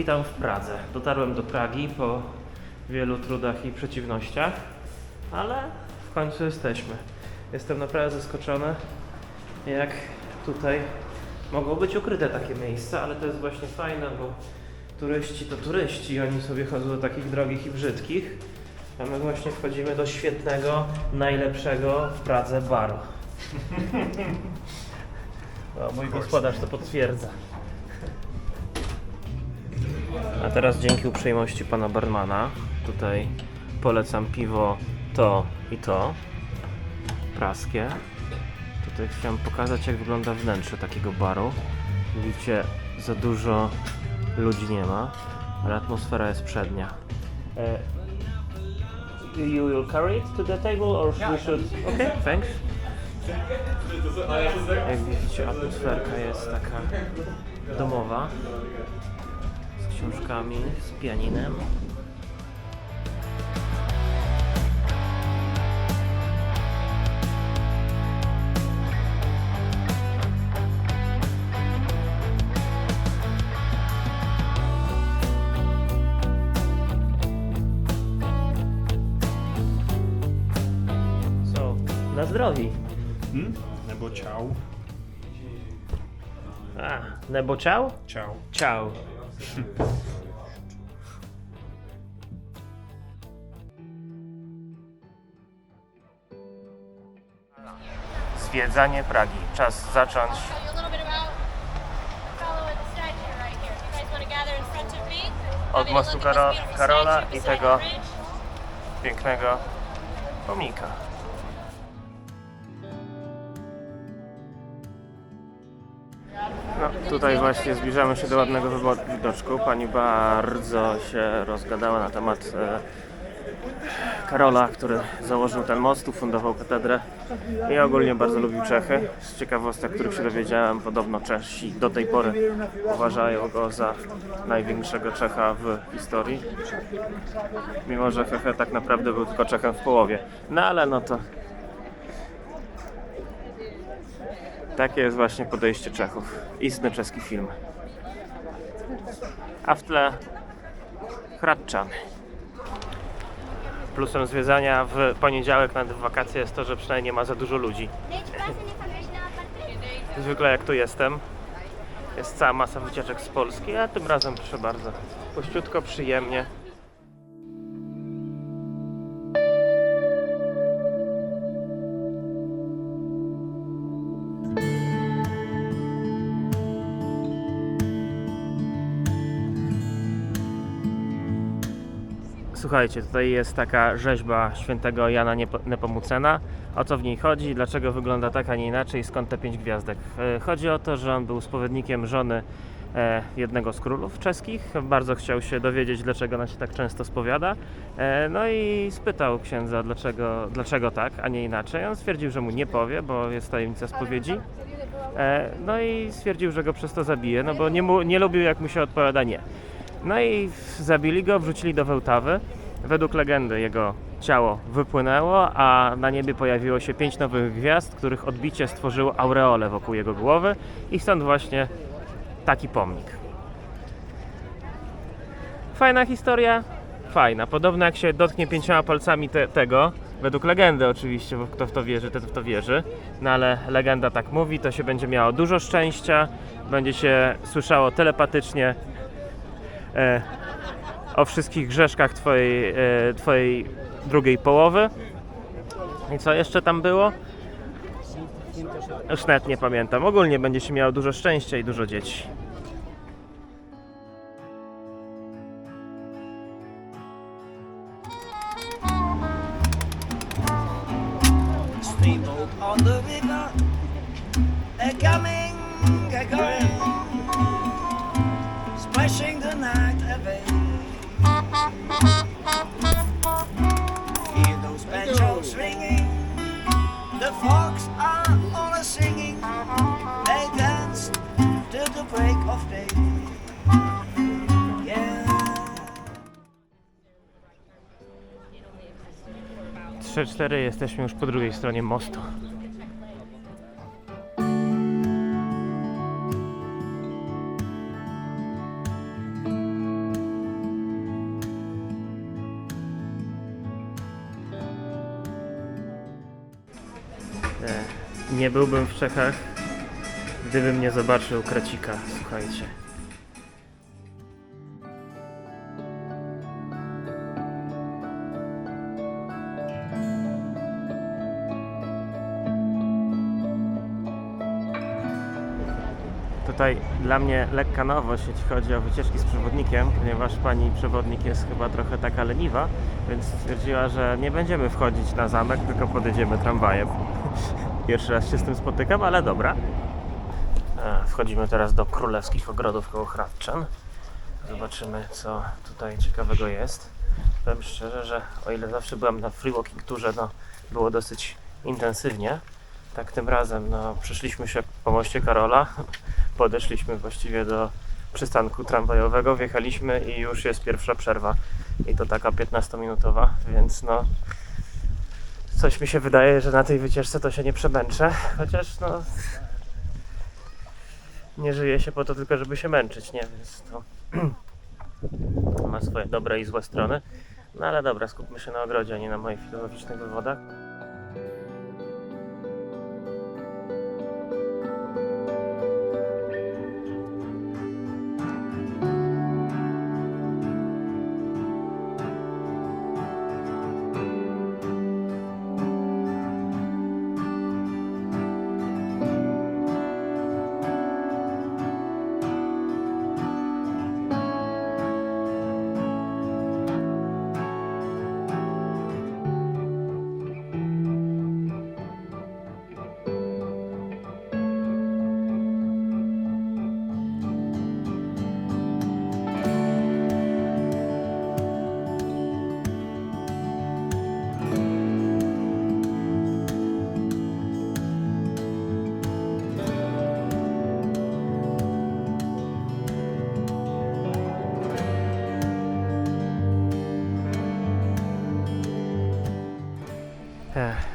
Witam w Pradze. Dotarłem do Pragi po wielu trudach i przeciwnościach, ale w końcu jesteśmy. Jestem naprawdę zaskoczony, jak tutaj mogą być ukryte takie miejsca, ale to jest właśnie fajne, bo turyści to turyści, oni sobie chodzą do takich drogich i brzydkich, a my właśnie wchodzimy do świetnego, najlepszego w Pradze baru. O, mój gospodarz to potwierdza. A teraz dzięki uprzejmości pana barmana tutaj polecam piwo to i to praskie. Tutaj chciałem pokazać, jak wygląda wnętrze takiego baru. Widzicie, za dużo ludzi nie ma, ale atmosfera jest przednia. You will carry it to the table or we should... Okay, thanks. Jak widzicie, atmosferka jest taka domowa, z książkami, z pianinem. So, na zdrowie. Nebo ciao. A, nebo ciao? Ciao. Ciao. Zwiedzanie Pragi. Czas zacząć. Od mostu Karola i tego pięknego pomnika. No, tutaj właśnie zbliżamy się do ładnego widoczku. Pani bardzo się rozgadała na temat Karola, który założył ten most, ufundował katedrę i ogólnie bardzo lubił Czechy. Z ciekawostek, których się dowiedziałem, podobno Czesi do tej pory uważają go za największego Czecha w historii. Mimo że Hehe tak naprawdę był tylko Czechem w połowie. No ale no to... Takie jest właśnie podejście Czechów. Istny czeski film. A w tle Hradczany. Plusem zwiedzania w poniedziałek nad wakacje jest to, że przynajmniej nie ma za dużo ludzi. Zwykle jak tu jestem, jest cała masa wycieczek z Polski, a tym razem proszę bardzo, puściutko, przyjemnie. Słuchajcie, tutaj jest taka rzeźba świętego Jana Nepomucena. O co w niej chodzi? Dlaczego wygląda tak, a nie inaczej? Skąd te 5 gwiazdek? Chodzi o to, że on był spowiednikiem żony jednego z królów czeskich. Bardzo chciał się dowiedzieć, dlaczego ona się tak często spowiada. No i spytał księdza, dlaczego tak, a nie inaczej. On stwierdził, że mu nie powie, bo jest tajemnica spowiedzi. No i stwierdził, że go przez to zabije, no bo nie lubił, jak mu się odpowiada nie. No i zabili go, wrzucili do Wełtawy. Według legendy jego ciało wypłynęło, a na niebie pojawiło się 5 nowych gwiazd, których odbicie stworzyło aureolę wokół jego głowy i stąd właśnie taki pomnik. Fajna historia? Fajna. Podobno jak się dotknie 5 palcami tego, według legendy oczywiście, bo kto w to wierzy, ten w to wierzy, no ale legenda tak mówi, to się będzie miało dużo szczęścia, będzie się słyszało telepatycznie o wszystkich grzeszkach twojej drugiej połowy. I co jeszcze tam było? Już nawet nie pamiętam. Ogólnie będzie się miało dużo szczęścia i dużo dzieci. Steamboat on the river, a-coming, a-going, splashing the night away. Hear those banjos ringing, the folks are all a-singing, they dance till the break of day. Yeah. 3-4 jesteśmy już po drugiej stronie mostu. Nie byłbym w Czechach, gdybym nie zobaczył krecika, słuchajcie. Tutaj dla mnie lekka nowość, jeśli chodzi o wycieczki z przewodnikiem, ponieważ pani przewodnik jest chyba trochę taka leniwa, więc stwierdziła, że nie będziemy wchodzić na zamek, tylko podjedziemy tramwajem. Pierwszy raz się z tym spotykam, ale dobra. Wchodzimy teraz do Królewskich Ogrodów koło Hradczan. Zobaczymy, co tutaj ciekawego jest. Powiem szczerze, że o ile zawsze byłem na free walking tourze, no było dosyć intensywnie. Tak tym razem, no przeszliśmy się po moście Karola, podeszliśmy właściwie do przystanku tramwajowego, wjechaliśmy i już jest pierwsza przerwa. I to taka 15-minutowa, więc no coś mi się wydaje, że na tej wycieczce to się nie przemęczę, chociaż no nie żyje się po to tylko, żeby się męczyć, nie? Więc to ma swoje dobre i złe strony. No ale dobra, skupmy się na ogrodzie, a nie na moich filozoficznych wywodach.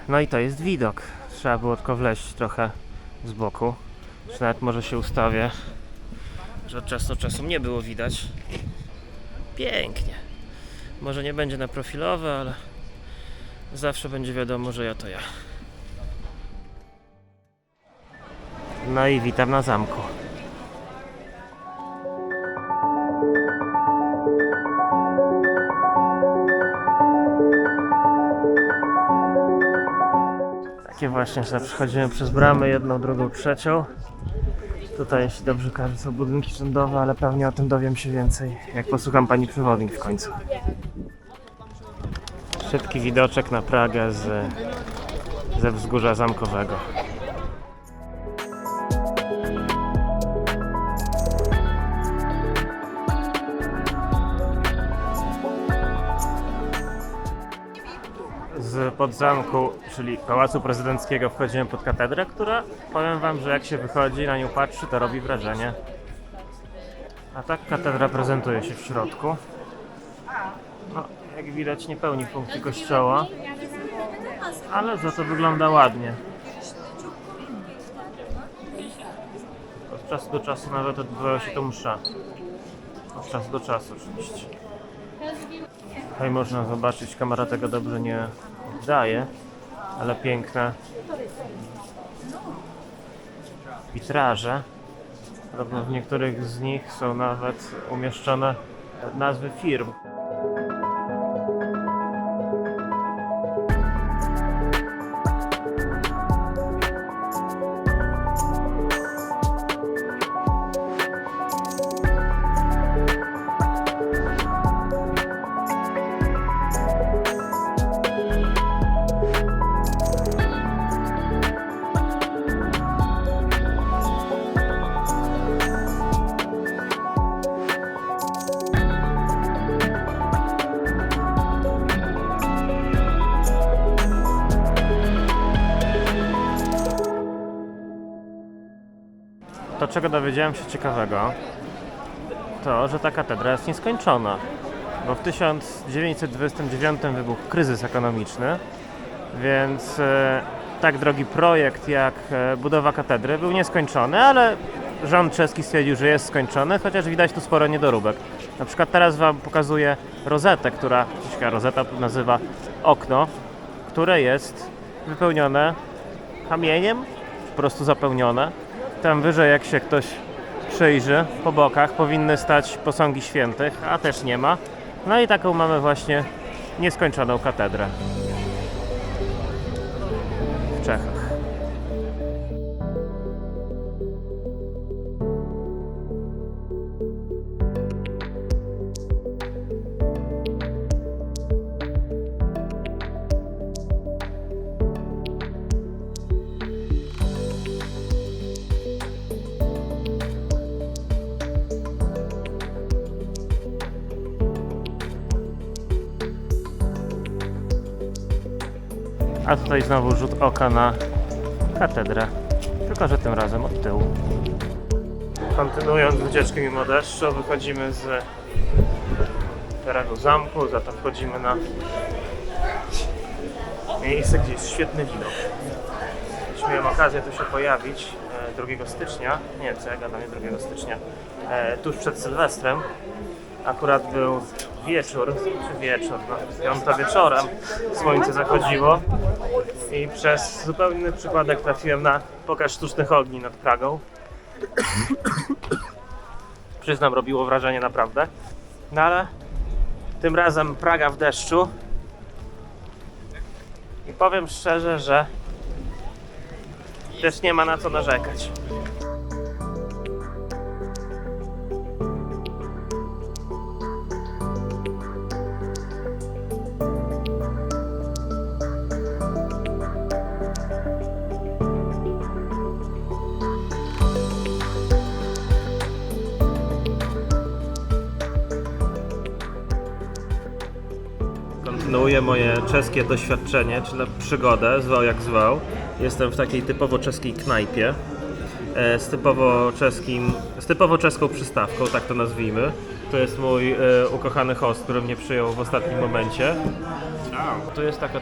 No i to jest widok. Trzeba było tylko wleźć trochę z boku. Czy nawet może się ustawię, że od czasu do czasu mnie było widać. Pięknie. Może nie będzie na profilowe, ale zawsze będzie wiadomo, że ja to ja. No i witam na zamku. Takie właśnie, że przechodzimy przez bramę, jedną, drugą, trzecią. Tutaj, jeśli dobrze kojarzę, są budynki rządowe, ale pewnie o tym dowiem się więcej, jak posłucham pani przewodnik w końcu. Szybki widoczek na Pragę ze wzgórza zamkowego. Z podzamku, czyli Pałacu Prezydenckiego, wchodzimy pod katedrę, która, powiem wam, że jak się wychodzi, na nią patrzy, to robi wrażenie. A tak katedra prezentuje się w środku. No, jak widać, nie pełni funkcji kościoła, ale za to wygląda ładnie. Od czasu do czasu nawet odbywa się to msza. Od czasu do czasu oczywiście. Tutaj można zobaczyć, kamera tego dobrze nie oddaje, ale piękne witraże. Podobno w niektórych z nich są nawet umieszczone nazwy firm. To, czego dowiedziałem się ciekawego, to, że ta katedra jest nieskończona, bo w 1929 wybuchł kryzys ekonomiczny, więc tak drogi projekt jak budowa katedry był nieskończony, ale rząd czeski stwierdził, że jest skończony, chociaż widać tu sporo niedoróbek. Na przykład teraz wam pokazuję rozetę, która, rozeta nazywa okno, które jest wypełnione kamieniem, po prostu zapełnione. Tam wyżej, jak się ktoś przyjrzy, po bokach powinny stać posągi świętych, a też nie ma. No i taką mamy właśnie nieskończoną katedrę w Czechach. A tutaj znowu rzut oka na katedrę, tylko że tym razem od tyłu. Kontynuując wycieczkę mimo deszczu, wychodzimy z terenu zamku, za to wchodzimy na miejsce, gdzie jest świetny widok. Jeśli miałem okazję tu się pojawić 2 stycznia, nie, co ja gadam, nie 2 stycznia, tuż przed Sylwestrem, akurat był wieczór, no, piąta wieczorem, słońce zachodziło i przez zupełnie inny przypadek trafiłem na pokaz sztucznych ogni nad Pragą. Przyznam, robiło wrażenie naprawdę, no ale tym razem Praga w deszczu i powiem szczerze, że też nie ma na co narzekać. Kontynuuję moje czeskie doświadczenie, czyli przygodę, zwał jak zwał. Jestem w takiej typowo czeskiej knajpie z typowo czeską przystawką, tak to nazwijmy. To jest mój ukochany host, który mnie przyjął w ostatnim momencie. Tu jest taka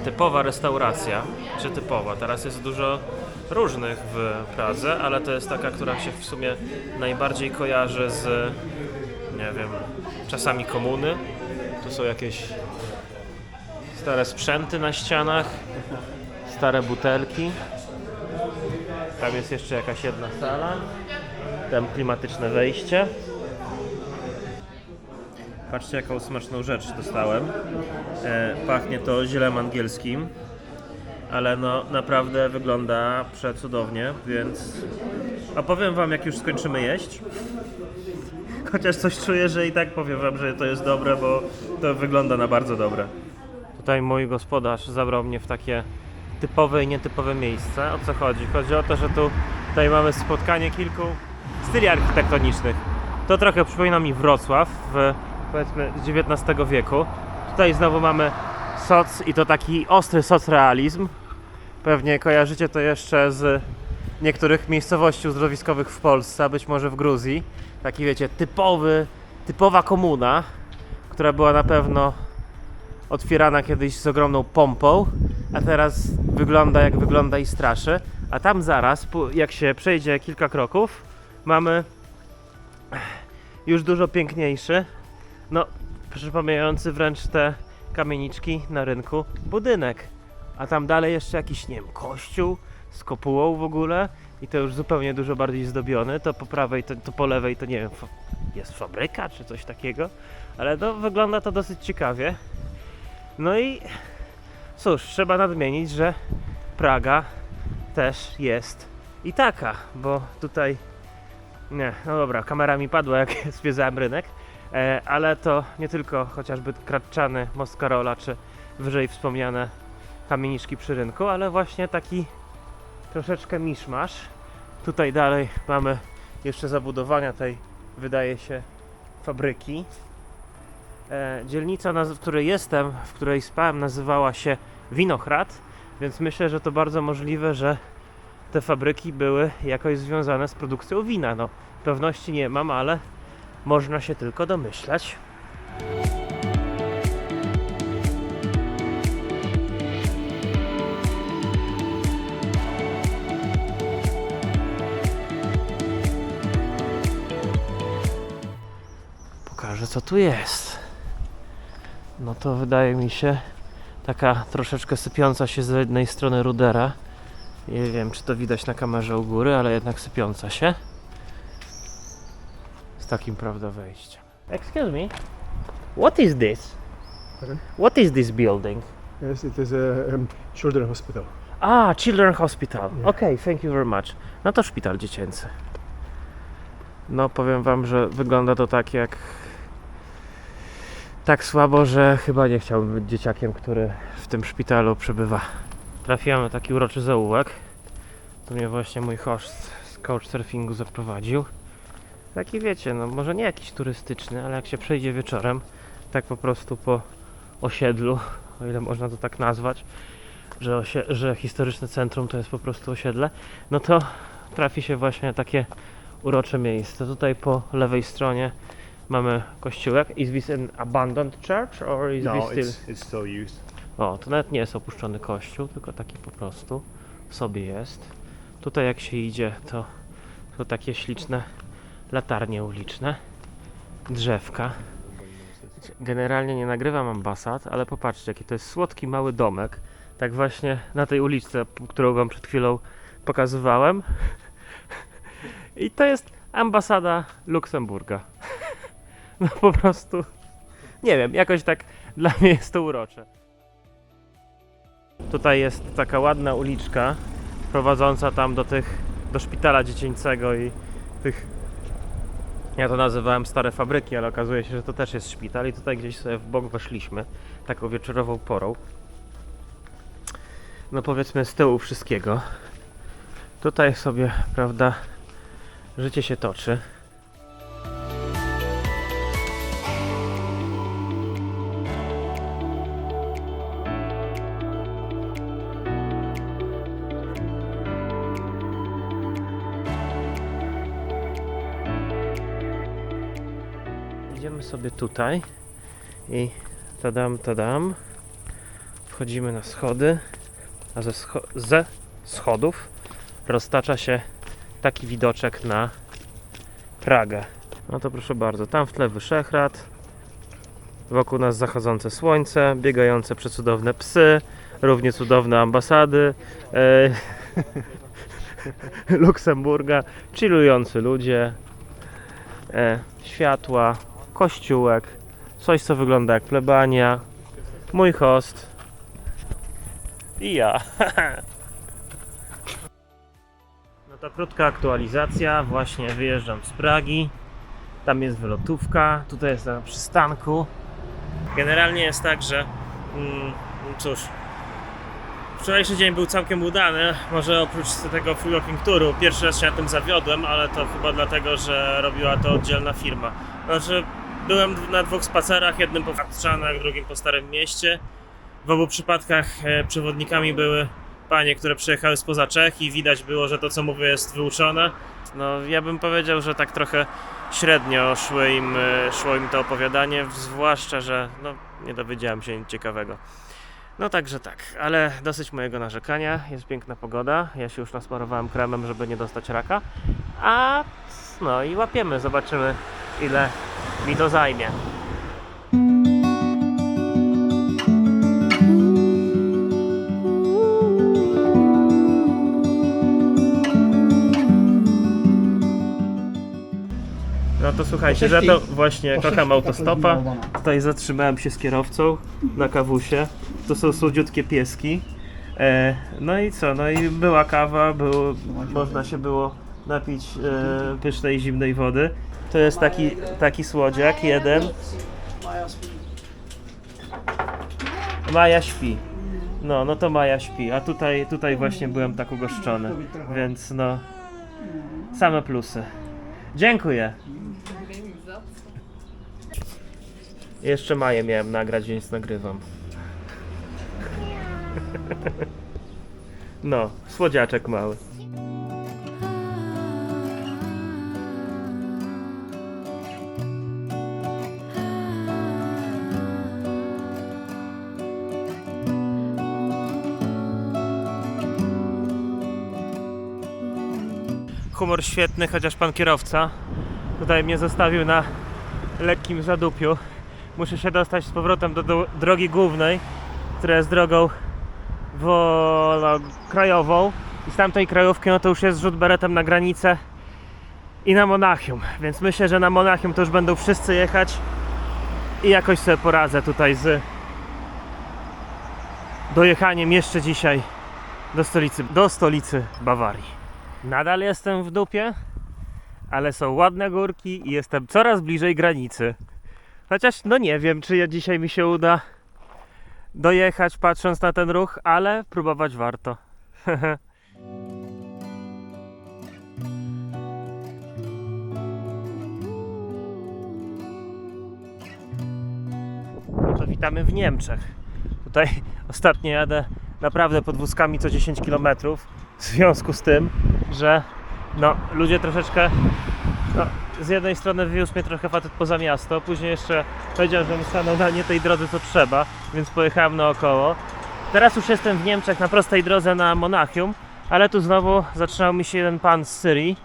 typowa restauracja, czy typowa, teraz jest dużo różnych w Pradze, ale to jest taka, która się w sumie najbardziej kojarzy z, nie wiem, czasami komuny. Tu są jakieś stare sprzęty na ścianach, stare butelki. Tam jest jeszcze jakaś jedna sala. Tam klimatyczne wejście. Patrzcie, jaką smaczną rzecz dostałem. Pachnie to zielem angielskim, ale no naprawdę wygląda przecudownie, więc opowiem wam, jak już skończymy jeść. Chociaż coś czuję, że i tak powiem wam, że to jest dobre, bo to wygląda na bardzo dobre. Tutaj mój gospodarz zabrał mnie w takie typowe i nietypowe miejsce. O co chodzi? Chodzi o to, że tutaj mamy spotkanie kilku styli architektonicznych. To trochę przypomina mi Wrocław w, powiedzmy, XIX wieku. Tutaj znowu mamy soc i to taki ostry socrealizm. Pewnie kojarzycie to jeszcze z niektórych miejscowości uzdrowiskowych w Polsce, a być może w Gruzji. Taki, wiecie, typowa komuna, która była na pewno otwierana kiedyś z ogromną pompą, a teraz wygląda jak wygląda i straszy. A tam zaraz, jak się przejdzie kilka kroków, mamy już dużo piękniejszy, no przypominający wręcz te kamieniczki na rynku budynek. A tam dalej jeszcze jakiś, nie wiem, kościół z kopułą w ogóle i to już zupełnie dużo bardziej zdobiony. To po prawej, to po lewej to nie wiem, jest fabryka czy coś takiego, ale no, wygląda to dosyć ciekawie. No i cóż, trzeba nadmienić, że Praga też jest i taka, bo tutaj nie, no dobra, kamera mi padła jak zwiedzałem rynek, ale to nie tylko chociażby Kratczany, Most Karola czy wyżej wspomniane kamieniczki przy rynku, ale właśnie taki troszeczkę miszmasz. Tutaj dalej mamy jeszcze zabudowania tej, wydaje się, fabryki. Dzielnica, w której jestem, w której spałem, nazywała się Winograd, więc myślę, że to bardzo możliwe, że te fabryki były jakoś związane z produkcją wina. No, pewności nie mam, ale można się tylko domyślać. Pokażę, co tu jest. No to wydaje mi się taka troszeczkę sypiąca się z jednej strony rudera. Nie wiem, czy to widać na kamerze u góry, ale jednak sypiąca się. Z takim, prawda, wejściem. Excuse me, what is this? Pardon? What is this building? Yes, it is a children's hospital. Ah, Children's Hospital. Yeah. Okay, thank you very much. No to szpital dziecięcy. No powiem wam, że wygląda to tak słabo, że chyba nie chciałbym być dzieciakiem, który w tym szpitalu przebywa. Trafiłem na taki uroczy zaułek. To mnie właśnie mój host z couchsurfingu zaprowadził. Taki wiecie, no może nie jakiś turystyczny, ale jak się przejdzie wieczorem, tak po prostu po osiedlu, o ile można to tak nazwać, że historyczne centrum to jest po prostu osiedle, no to trafi się właśnie takie urocze miejsce. Tutaj po lewej stronie mamy kościółek. Is this an abandoned church or is No, this still... it's still used. O, to nawet nie jest opuszczony kościół, tylko taki po prostu sobie jest. Tutaj jak się idzie, to są takie śliczne latarnie uliczne, drzewka. Generalnie nie nagrywam ambasad, ale popatrzcie, jaki to jest słodki mały domek. Tak właśnie na tej uliczce, którą wam przed chwilą pokazywałem. I to jest ambasada Luksemburga. No po prostu, nie wiem, jakoś tak dla mnie jest to urocze. Tutaj jest taka ładna uliczka prowadząca tam do szpitala dziecięcego i tych, ja to nazywałem stare fabryki, ale okazuje się, że to też jest szpital i tutaj gdzieś sobie w bok weszliśmy taką wieczorową porą. No powiedzmy z tyłu wszystkiego. Tutaj sobie, prawda, życie się toczy. Idziemy sobie tutaj i tadam, wchodzimy na schody, a ze schodów roztacza się taki widoczek na Pragę. No to proszę bardzo, tam w tle Wyszehrad, wokół nas zachodzące słońce, biegające przecudowne psy, równie cudowne ambasady Luksemburga, chillujący ludzie, światła, kościółek, coś co wygląda jak plebania, mój host i ja. No to krótka aktualizacja, właśnie wyjeżdżam z Pragi, tam jest wylotówka, tutaj jest na przystanku. Generalnie jest tak, że cóż, wczorajszy dzień był całkiem udany, może oprócz tego free walking touru, pierwszy raz się na tym zawiodłem, ale to chyba dlatego, że robiła to oddzielna firma. Znaczy, byłem na 2 spacerach, jednym po Fatrzanach, drugim po Starym Mieście. W obu przypadkach przewodnikami były panie, które przyjechały spoza Czech i widać było, że to co mówię jest wyuczone. No ja bym powiedział, że tak trochę średnio szło im to opowiadanie, zwłaszcza, że no, nie dowiedziałem się nic ciekawego. No także tak, ale dosyć mojego narzekania, jest piękna pogoda, ja się już nasmarowałem kremem, żeby nie dostać raka, a no i łapiemy, zobaczymy ile mi to zajmie. No to słuchajcie, że to właśnie kocham autostopa. Tutaj zatrzymałem się z kierowcą na kawusie. To są słodziutkie pieski. No i co? No i była kawa, można się było napić pysznej zimnej wody. To jest taki słodziak, jeden. Maja śpi. No to Maja śpi, a tutaj właśnie byłem tak ugoszczony. Więc no, same plusy. Dziękuję. Jeszcze Maję miałem nagrać, więc nagrywam. No, słodziaczek mały. Humor świetny, chociaż pan kierowca tutaj mnie zostawił na lekkim zadupiu. Muszę się dostać z powrotem do drogi głównej, która jest drogą krajową i z tamtej krajówki no to już jest rzut beretem na granicę i na Monachium, więc myślę, że na Monachium to już będą wszyscy jechać i jakoś sobie poradzę tutaj z dojechaniem jeszcze dzisiaj do stolicy Bawarii. Nadal jestem w dupie, ale są ładne górki i jestem coraz bliżej granicy. Chociaż no nie wiem, czy dzisiaj mi się uda dojechać patrząc na ten ruch, ale próbować warto. No to witamy w Niemczech. Tutaj ostatnio jadę naprawdę podwózkami co 10 km w związku z tym, że no, ludzie troszeczkę z jednej strony wywiózł mnie trochę facet poza miasto, później jeszcze powiedział, że stanął na nie tej drodze co trzeba, więc pojechałem naokoło. Teraz już jestem w Niemczech na prostej drodze na Monachium, ale tu znowu zatrzymał mi się jeden pan z Syrii,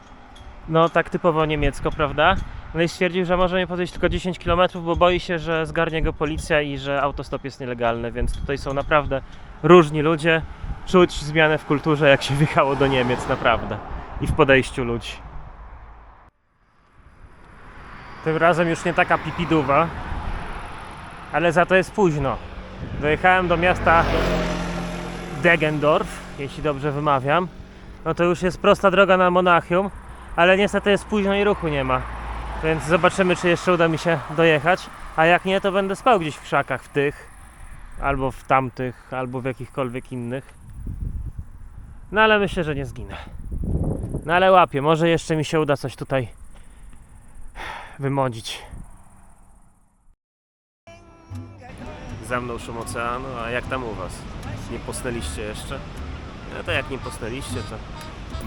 no tak typowo niemiecko, prawda? No i stwierdził, że może mnie podejść tylko 10 km, bo boi się, że zgarnie go policja i że autostop jest nielegalny, więc tutaj są naprawdę różni ludzie. Czuć zmianę w kulturze, jak się wjechało do Niemiec, naprawdę. I w podejściu ludzi. Tym razem już nie taka pipiduwa, ale za to jest późno. Dojechałem do miasta Deggendorf, jeśli dobrze wymawiam. No to już jest prosta droga na Monachium, ale niestety jest późno i ruchu nie ma. Więc zobaczymy, czy jeszcze uda mi się dojechać. A jak nie, to będę spał gdzieś w krzakach, w tych, albo w tamtych, albo w jakichkolwiek innych. No ale myślę, że nie zginę. No ale łapię, może jeszcze mi się uda coś tutaj wymodzić. Za mną szum oceanu, a jak tam u was? Nie posnęliście jeszcze? No to jak nie posnęliście, to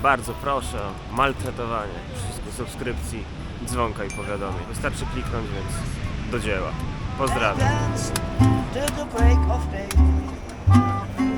bardzo proszę o maltretowanie wszystkich subskrypcji, dzwonka i powiadomień. Wystarczy kliknąć, więc do dzieła. Pozdrawiam. Danced to the break of day.